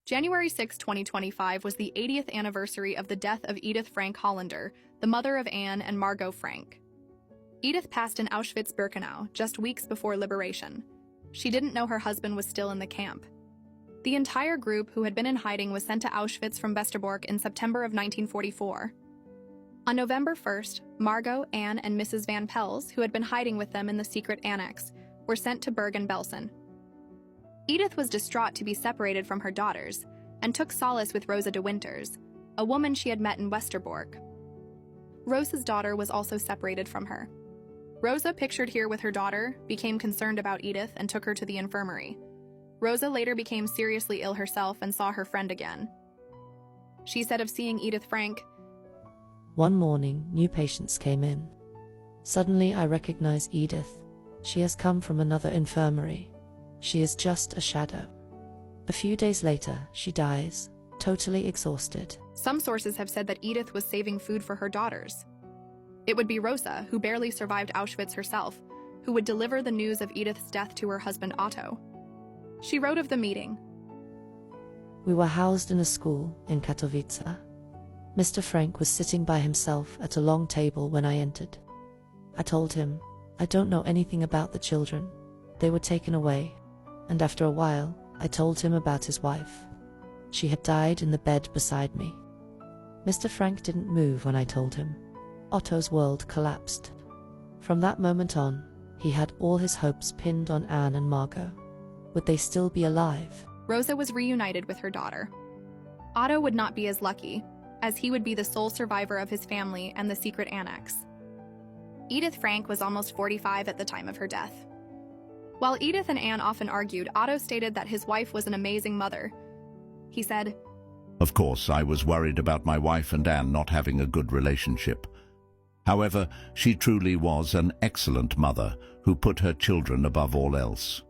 January 6, 2025 was the 80th anniversary of the death of Edith Frank-Holländer, the mother of Anne and Margot Frank. Edith passed in Auschwitz-Birkenau just weeks before liberation. She didn't know her husband was still in the camp. The entire group who had been in hiding was sent to Auschwitz from Westerbork in September of 1944. On November 1st, Margot, Anne, and Mrs. Van Pels, who had been hiding with them in the secret annex, were sent to Bergen-Belsen. Edith was distraught to be separated from her daughters and took solace with Rosa de Winters, a woman she had met in Westerbork. Rosa's daughter was also separated from her. Rosa, pictured here with her daughter, became concerned about Edith and took her to the infirmary. Rosa later became seriously ill herself and saw her friend again. She said of seeing Edith Frank, "One morning, new patients came in. Suddenly I recognize Edith. She has come from another infirmary. She is just a shadow. A few days later, she dies, totally exhausted." Some sources have said that Edith was saving food for her daughters. It would be Rosa, who barely survived Auschwitz herself, who would deliver the news of Edith's death to her husband Otto. She wrote of the meeting, "We were housed in a school in Katowice. Mr. Frank was sitting by himself at a long table when I entered. I told him, I don't know anything about the children. They were taken away. And after a while, I told him about his wife. She had died in the bed beside me. Mr. Frank didn't move when I told him. Otto's world collapsed. From that moment on, he had all his hopes pinned on Anne and Margot. Would they still be alive?" Rosa was reunited with her daughter. Otto would not be as lucky, as he would be the sole survivor of his family and the secret annex. Edith Frank was almost 45 at the time of her death. While Edith and Anne often argued, Otto stated that his wife was an amazing mother. He said, "Of course, I was worried about my wife and Anne not having a good relationship. However, she truly was an excellent mother who put her children above all else.